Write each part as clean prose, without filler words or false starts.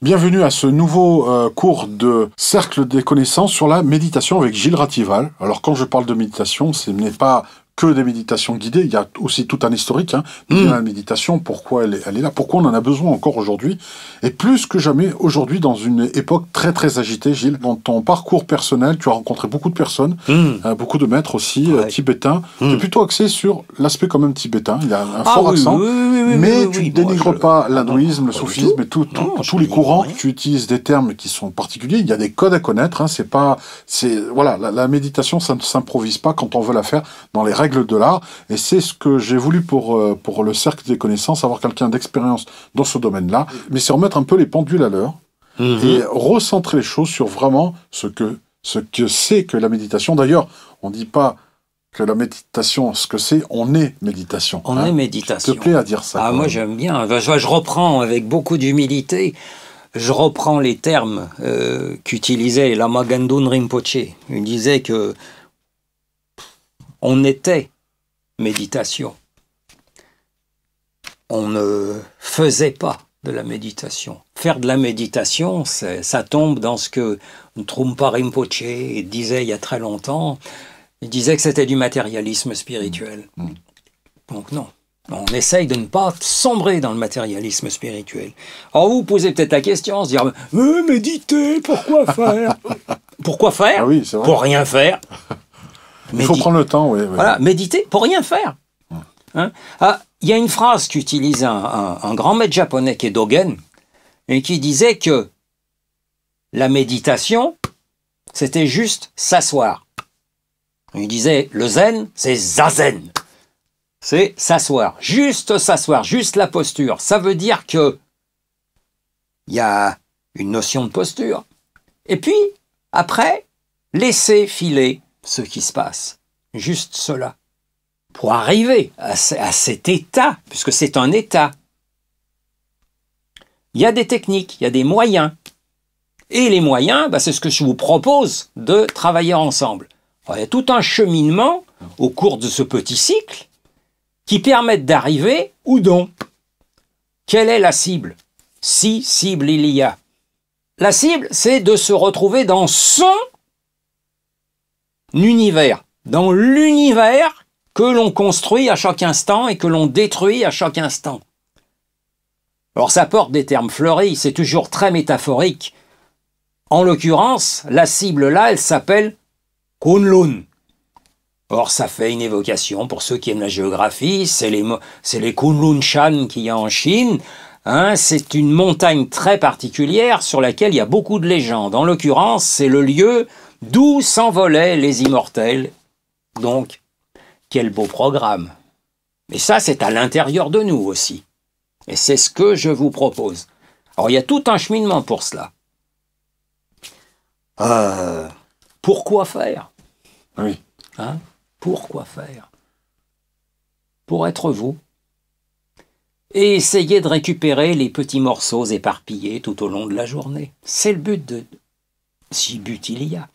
Bienvenue à ce nouveau cours de Cercle des connaissances sur la méditation avec Gilles Ratival. Alors quand je parle de méditation, ce n'est pas que des méditations guidées, il y a aussi tout un historique de la méditation, pourquoi elle est là, pourquoi on en a besoin encore aujourd'hui, et plus que jamais aujourd'hui dans une époque très très agitée. Gilles, dans ton parcours personnel, tu as rencontré beaucoup de personnes, beaucoup de maîtres aussi, tibétains. Tu es plutôt axé sur l'aspect quand même tibétain, il y a un fort accent, mais tu ne dénigres pas l'hindouisme, le soufisme et tous les courants. Tu utilises des termes qui sont particuliers, il y a des codes à connaître, voilà, la méditation, ça ne s'improvise pas quand on veut la faire dans les règles de l'art, et c'est ce que j'ai voulu pour le cercle des connaissances, avoir quelqu'un d'expérience dans ce domaine-là, mais c'est remettre un peu les pendules à l'heure, et recentrer les choses sur vraiment ce que c'est que la méditation. D'ailleurs, on ne dit pas que la méditation, ce que c'est, on est méditation. On est méditation. S'il te plaît à dire ça. Moi j'aime bien, je reprends avec beaucoup d'humilité, je reprends les termes qu'utilisait Lama Gandun Rinpoche. Il disait que on était méditation. On ne faisait pas de la méditation. Faire de la méditation, ça tombe dans ce que Trungpa Rinpoche disait il y a très longtemps. Il disait que c'était du matérialisme spirituel. Donc non. On essaye de ne pas sombrer dans le matérialisme spirituel. Alors vous posez peut-être la question, se dire « méditer, pourquoi faire ?» Pourquoi faire? Oui, c'est vrai. Pour rien faire. Il faut prendre le temps, oui. Voilà, méditer pour rien faire. Il y a une phrase qu'utilise un grand maître japonais qui est Dogen, et qui disait que la méditation, c'était juste s'asseoir. Il disait, le zen, c'est zazen. C'est s'asseoir, juste la posture. Ça veut dire que il y a une notion de posture. Et puis, après, laisser filer ce qui se passe. Juste cela. Pour arriver à cet état, puisque c'est un état, il y a des techniques, il y a des moyens. Et les moyens, c'est ce que je vous propose de travailler ensemble. Alors, il y a tout un cheminement au cours de ce petit cycle qui permettent d'arriver où donc? Quelle est la cible? Si cible il y a. La cible, c'est de se retrouver dans son univers, dans l'univers que l'on construit à chaque instant et que l'on détruit à chaque instant. Alors ça porte des termes fleuris, c'est toujours très métaphorique. En l'occurrence, la cible là, elle s'appelle Kunlun. Or, ça fait une évocation, pour ceux qui aiment la géographie, c'est les Kunlun Shan qu'il y a en Chine. C'est une montagne très particulière sur laquelle il y a beaucoup de légendes. En l'occurrence, c'est le lieu d'où s'envolaient les immortels. Donc, quel beau programme. Et ça, c'est à l'intérieur de nous aussi. Et c'est ce que je vous propose. Alors, il y a tout un cheminement pour cela. Pourquoi faire? Oui. Pourquoi faire? Pour être vous. Et essayer de récupérer les petits morceaux éparpillés tout au long de la journée. C'est le but si but il y a.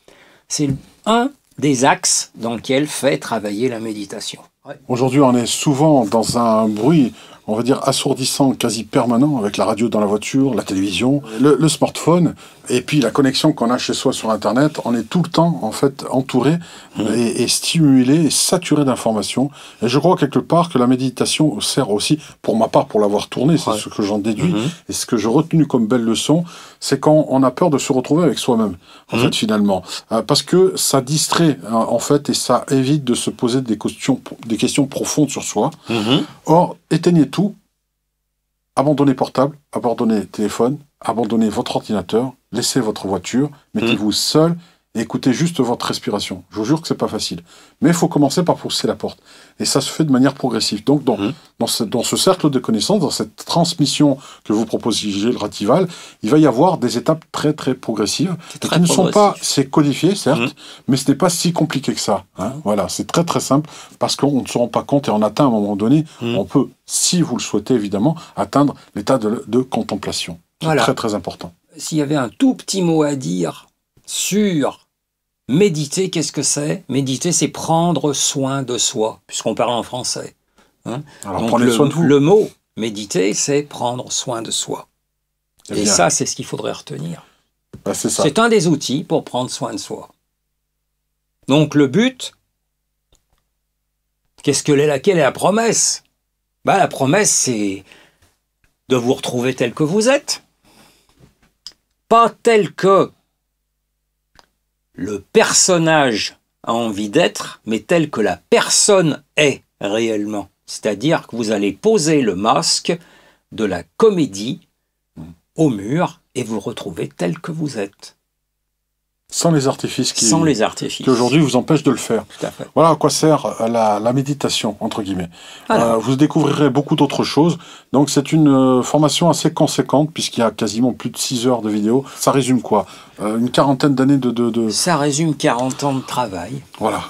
C'est un des axes dans lequel fait travailler la méditation. Aujourd'hui, on est souvent dans un bruit, on va dire, assourdissant, quasi permanent, avec la radio dans la voiture, la télévision, le smartphone, et puis la connexion qu'on a chez soi sur Internet. On est tout le temps, en fait, entouré et stimulé et saturé d'informations. Et je crois quelque part que la méditation sert aussi, pour ma part, pour l'avoir tournée, c'est ce que j'en déduis, et ce que j'ai retenu comme belle leçon, c'est quand on a peur de se retrouver avec soi-même, en fait, finalement. Parce que ça distrait, en fait, et ça évite de se poser des questions profondes sur soi. Or, éteignez tout, abandonnez portable, abandonnez téléphone, abandonnez votre ordinateur, laissez votre voiture, mettez-vous seul et écoutez juste votre respiration. Je vous jure que c'est pas facile. Mais il faut commencer par pousser la porte. Et ça se fait de manière progressive. Donc, dans ce cercle de connaissances, dans cette transmission que vous proposez, Gilles Ratival, il va y avoir des étapes très, très progressives. Qui ne sont pas, c'est codifié, certes, mais ce n'est pas si compliqué que ça. Voilà, c'est très, très simple, parce qu'on ne se rend pas compte et on atteint à un moment donné, on peut, si vous le souhaitez évidemment, atteindre l'état de contemplation. C'est très, très important. S'il y avait un tout petit mot à dire sur méditer, qu'est-ce que c'est? Méditer, c'est prendre soin de soi, puisqu'on parle en français. Alors donc prenez soin de vous. Le mot méditer, c'est prendre soin de soi. Et ça, c'est ce qu'il faudrait retenir. Ben, c'est ça. C'est un des outils pour prendre soin de soi. Donc le but, laquelle est la promesse? Ben, la promesse, c'est de vous retrouver tel que vous êtes. Pas tel que le personnage a envie d'être, mais tel que la personne est réellement. C'est-à-dire que vous allez poser le masque de la comédie au mur et vous retrouver tel que vous êtes. Sans les artifices qui aujourd'hui vous empêchent de le faire. Tout à fait. Voilà à quoi sert la méditation, entre guillemets. Vous découvrirez beaucoup d'autres choses. Donc c'est une formation assez conséquente, puisqu'il y a quasiment plus de 6 heures de vidéo. Ça résume quoi? Une quarantaine d'années de... Ça résume 40 ans de travail. Voilà.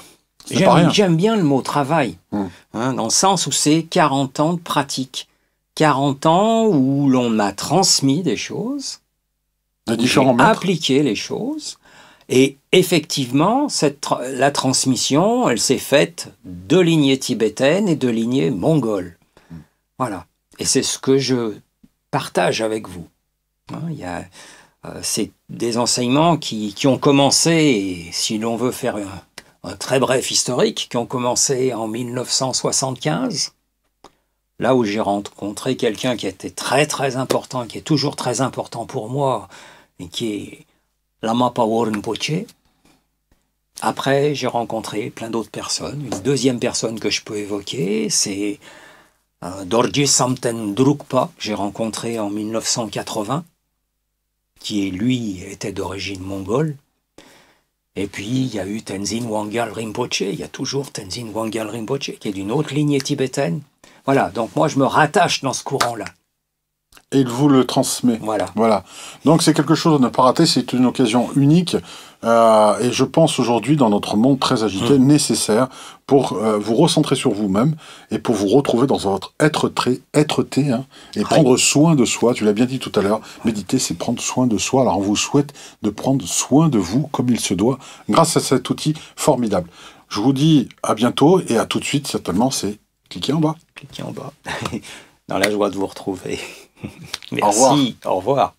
J'aime bien le mot travail, dans le sens où c'est 40 ans de pratique. 40 ans où l'on m'a transmis des choses, j'ai appliqué les choses. Et effectivement, la transmission, elle s'est faite de lignée tibétaine et de lignée mongole. Voilà. Et c'est ce que je partage avec vous. C'est des enseignements qui ont commencé, et si l'on veut faire un très bref historique, qui ont commencé en 1975, là où j'ai rencontré quelqu'un qui était très très important, qui est toujours très important pour moi, et qui est Lama Pawo Rinpoche. Après, j'ai rencontré plein d'autres personnes. Une deuxième personne que je peux évoquer, c'est Dorje Samten Drukpa, que j'ai rencontré en 1980, qui lui était d'origine mongole. Et puis, il y a eu Tenzin Wangyal Rinpoche, il y a toujours Tenzin Wangyal Rinpoche, qui est d'une autre lignée tibétaine. Voilà, donc moi je me rattache dans ce courant-là. Et il vous le transmet. Voilà. Donc c'est quelque chose à ne pas rater, c'est une occasion unique, et je pense aujourd'hui, dans notre monde très agité, nécessaire pour vous recentrer sur vous-même, et pour vous retrouver dans votre être-té, et prendre soin de soi. Tu l'as bien dit tout à l'heure, méditer, c'est prendre soin de soi. Alors on vous souhaite de prendre soin de vous comme il se doit, grâce à cet outil formidable. Je vous dis à bientôt, et à tout de suite, certainement, c'est cliquez en bas. Cliquez en bas. Dans la joie de vous retrouver. Merci. Au revoir. Au revoir.